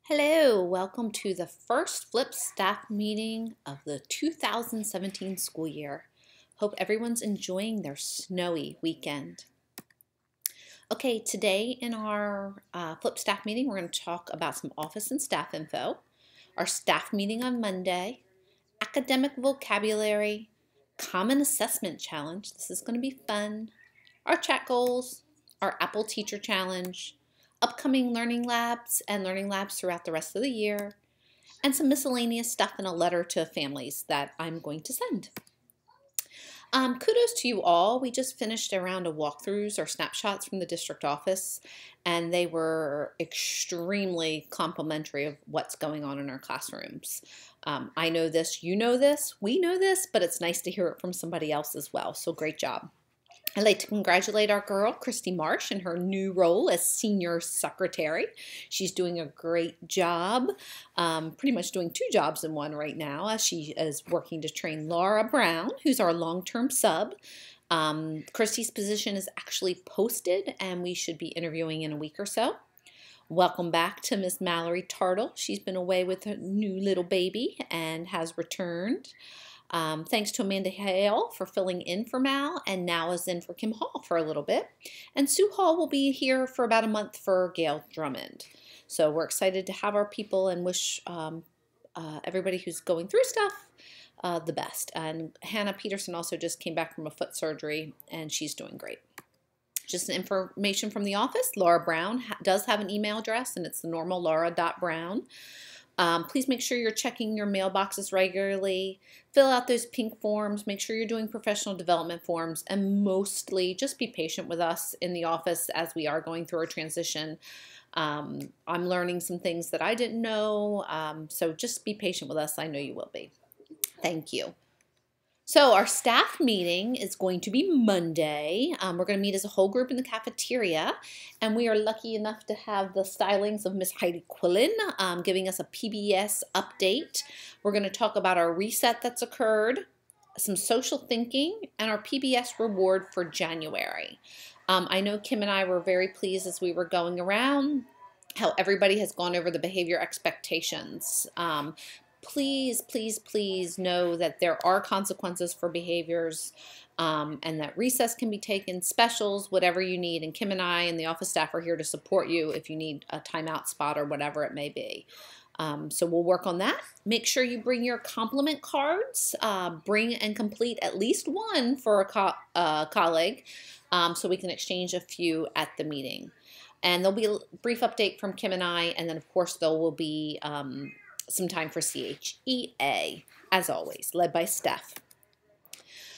Hello, welcome to the first FLIP staff meeting of the 2017 school year. Hope everyone's enjoying their snowy weekend. Okay, today in our FLIP staff meeting, we're going to talk about some office and staff info, our staff meeting on Monday, academic vocabulary, common assessment challenge. This is going to be fun. Our chat goals, our Apple Teacher Challenge, upcoming learning labs and learning labs throughout the rest of the year, and some miscellaneous stuff in a letter to families that I'm going to send. Kudos to you all. We just finished a round of walkthroughs or snapshots from the district office, and they were extremely complimentary of what's going on in our classrooms. I know this, you know this, we know this, but it's nice to hear it from somebody else as well, so great job. I'd like to congratulate our girl, Christy Marsh, in her new role as senior secretary. She's doing a great job, pretty much doing two jobs in one right now, as she is working to train Laura Brown, who's our long-term sub. Christy's position is actually posted, and we should be interviewing in a week or so. Welcome back to Miss Mallory Tartle. She's been away with her new little baby and has returned. Thanks to Amanda Hale for filling in for Mal, and now is in for Kim Hall for a little bit. And Sue Hall will be here for about a month for Gail Drummond. So we're excited to have our people and wish everybody who's going through stuff the best. And Hannah Peterson also just came back from a foot surgery, and she's doing great. Just some information from the office. Laura Brown does have an email address, and it's the normal laura.brown. Please make sure you're checking your mailboxes regularly. Fill out those pink forms. Make sure you're doing professional development forms, and mostly just be patient with us in the office as we are going through our transition. I'm learning some things that I didn't know, so just be patient with us. I know you will be. Thank you. So our staff meeting is going to be Monday. We're going to meet as a whole group in the cafeteria, and we are lucky enough to have the stylings of Miss Heidi Quillen giving us a PBS update. We're going to talk about our reset that's occurred, some social thinking, and our PBS reward for January. I know Kim and I were very pleased as we were going around how everybody has gone over the behavior expectations. Please, please, please know that there are consequences for behaviors and that recess can be taken, specials, whatever you need. And Kim and I and the office staff are here to support you if you need a timeout spot or whatever it may be. So we'll work on that. Make sure you bring your compliment cards. Bring and complete at least one for a colleague so we can exchange a few at the meeting. And there'll be a brief update from Kim and I, and then of course there will be some time for CHEA, as always, led by Steph.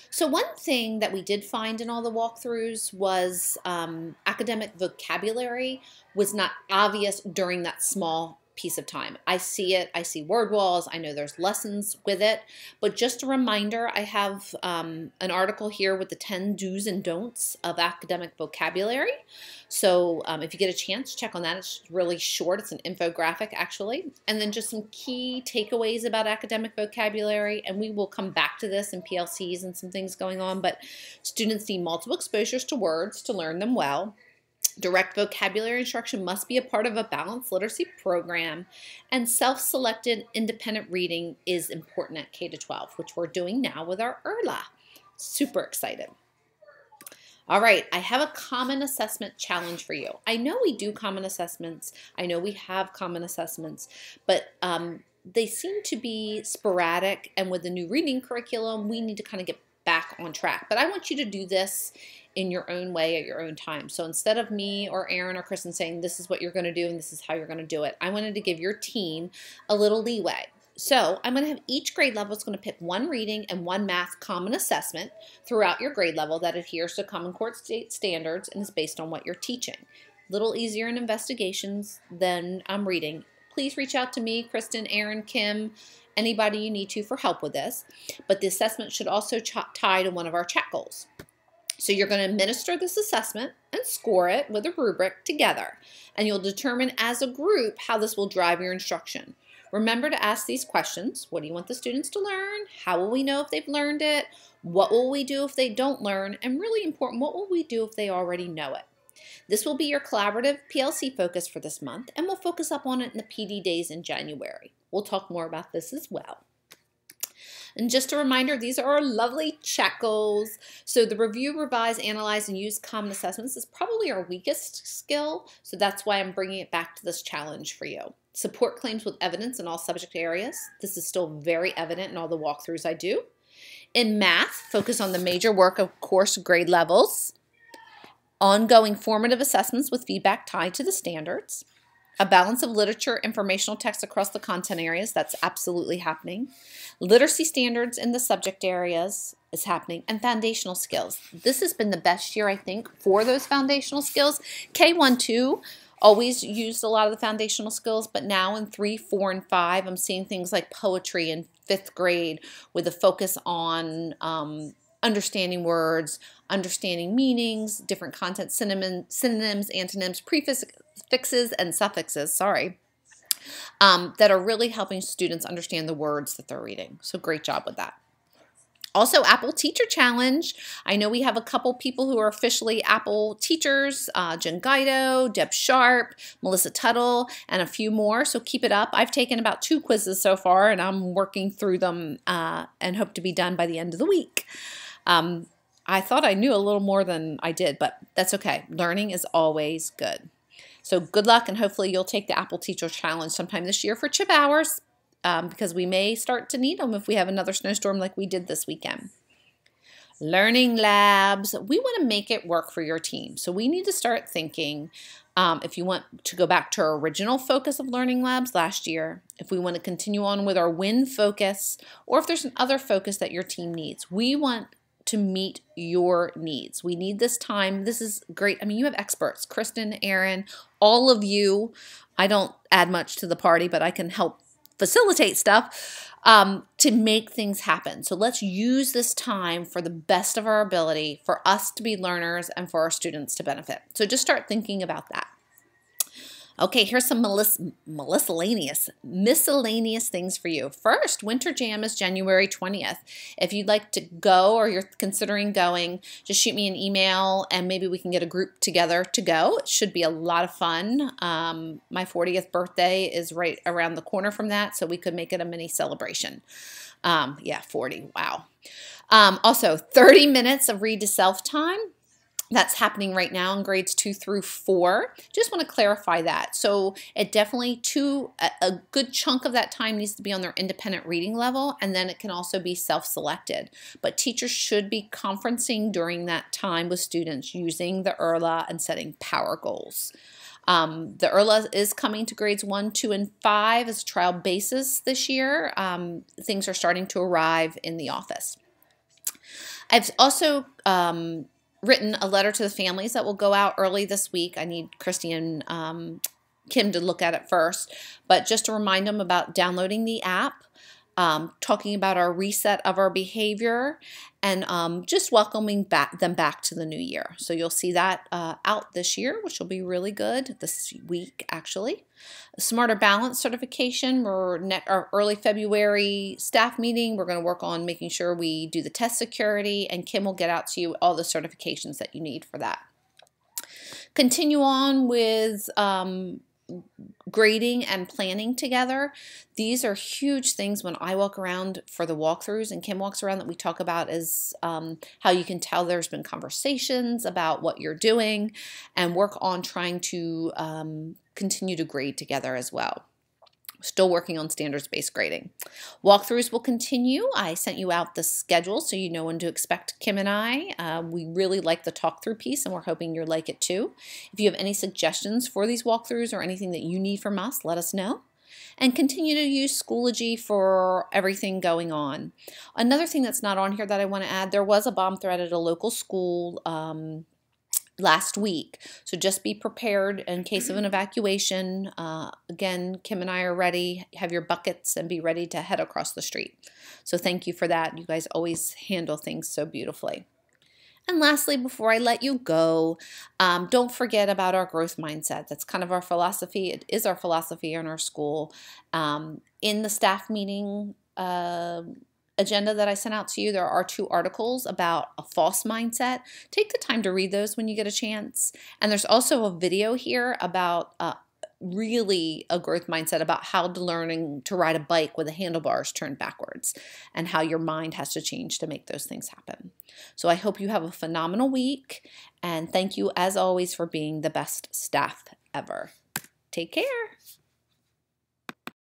So one thing that we did find in all the walkthroughs was academic vocabulary was not obvious during that small piece of time. I see it, I see word walls, I know there's lessons with it, but just a reminder, I have an article here with the 10 do's and don'ts of academic vocabulary. So if you get a chance, check on that. It's really short. It's an infographic, actually. And then just some key takeaways about academic vocabulary. And we will come back to this in PLCs and some things going on. But students need multiple exposures to words to learn them well. Direct vocabulary instruction must be a part of a balanced literacy program. And self-selected independent reading is important at K-12, which we're doing now with our ERLA. Super excited. All right, I have a common assessment challenge for you. I know we do common assessments. I know we have common assessments, but they seem to be sporadic, and with the new reading curriculum, we need to kind of get back on track. But I want you to do this in your own way at your own time. So instead of me or Aaron or Kristen saying this is what you're going to do and this is how you're going to do it, I wanted to give your team a little leeway. So I'm going to have each grade level is going to pick one reading and one math common assessment throughout your grade level that adheres to Common Core State standards and is based on what you're teaching. A little easier in investigations than reading. Please reach out to me, Kristen, Aaron, Kim, anybody you need to for help with this. But the assessment should also tie to one of our chat goals. So you're going to administer this assessment and score it with a rubric together. And you'll determine as a group how this will drive your instruction. Remember to ask these questions. What do you want the students to learn? How will we know if they've learned it? What will we do if they don't learn? And really important, what will we do if they already know it? This will be your collaborative PLC focus for this month, and we'll focus up on it in the PD days in January. We'll talk more about this as well. And just a reminder, these are our lovely check goals. So the review, revise, analyze, and use common assessments is probably our weakest skill. So that's why I'm bringing it back to this challenge for you. Support claims with evidence in all subject areas. This is still very evident in all the walkthroughs I do. In math, focus on the major work of course grade levels. Ongoing formative assessments with feedback tied to the standards. A balance of literature, informational text across the content areas, that's absolutely happening. Literacy standards in the subject areas is happening, and foundational skills. This has been the best year, I think, for those foundational skills. K1-2 always used a lot of the foundational skills, but now in 3, 4, and 5, I'm seeing things like poetry in 5th grade with a focus on understanding words, understanding meanings, different content, synonyms, antonyms, prefixes, and suffixes, that are really helping students understand the words that they're reading. So great job with that. Also, Apple Teacher Challenge. I know we have a couple people who are officially Apple teachers, Jen Guido, Deb Sharp, Melissa Tuttle, and a few more, so keep it up. I've taken about 2 quizzes so far, and I'm working through them and hope to be done by the end of the week. I thought I knew a little more than I did, but that's okay. Learning is always good. So good luck, and hopefully you'll take the Apple Teacher Challenge sometime this year for chip hours because we may start to need them if we have another snowstorm like we did this weekend. Learning labs. We want to make it work for your team. So we need to start thinking if you want to go back to our original focus of learning labs last year, if we want to continue on with our WIN focus, or if there's another focus that your team needs. We want to meet your needs. We need this time. This is great. I mean, you have experts, Kristen, Aaron, all of you. I don't add much to the party, but I can help facilitate stuff to make things happen. So let's use this time for the best of our ability for us to be learners and for our students to benefit. So just start thinking about that. Okay, here's some miscellaneous things for you. First, Winter Jam is January 20th. If you'd like to go or you're considering going, just shoot me an email and maybe we can get a group together to go. It should be a lot of fun. My 40th birthday is right around the corner from that, so we could make it a mini celebration. Yeah, 40, wow. Also, 30 minutes of read to self time. That's happening right now in grades 2 through 4. Just want to clarify that. So it definitely a good chunk of that time needs to be on their independent reading level, and then it can also be self-selected. But teachers should be conferencing during that time with students using the ERLA and setting power goals. The ERLA is coming to grades 1, 2, and 5 as a trial basis this year. Things are starting to arrive in the office. I've also written a letter to the families that will go out early this week. I need Christy and Kim to look at it first, but just to remind them about downloading the app, talking about our reset of our behavior, and just welcoming them back to the new year. So you'll see that out this year, which will be really good this week, actually. Smarter Balance certification, our early February staff meeting. We're going to work on making sure we do the test security, and Kim will get out to you all the certifications that you need for that. Continue on with grading and planning together. These are huge things when I walk around for the walkthroughs and Kim walks around that we talk about is how you can tell there's been conversations about what you're doing and work on trying to continue to grade together as well. Still working on standards-based grading. Walkthroughs will continue. I sent you out the schedule so you know when to expect Kim and I. We really like the talk-through piece, and we're hoping you'll like it too. If you have any suggestions for these walkthroughs or anything that you need from us, let us know. And continue to use Schoology for everything going on. Another thing that's not on here that I want to add, there was a bomb threat at a local school last week. So just be prepared in case of an evacuation. Again, Kim and I are ready. Have your buckets and be ready to head across the street. So thank you for that. You guys always handle things so beautifully. And lastly, before I let you go, don't forget about our growth mindset. That's kind of our philosophy. It is our philosophy in our school. In the staff meeting agenda that I sent out to you, there are 2 articles about a false mindset. Take the time to read those when you get a chance. And there's also a video here about really a growth mindset, about how to learning to ride a bike with the handlebars turned backwards and how your mind has to change to make those things happen. So I hope you have a phenomenal week, and thank you as always for being the best staff ever. Take care.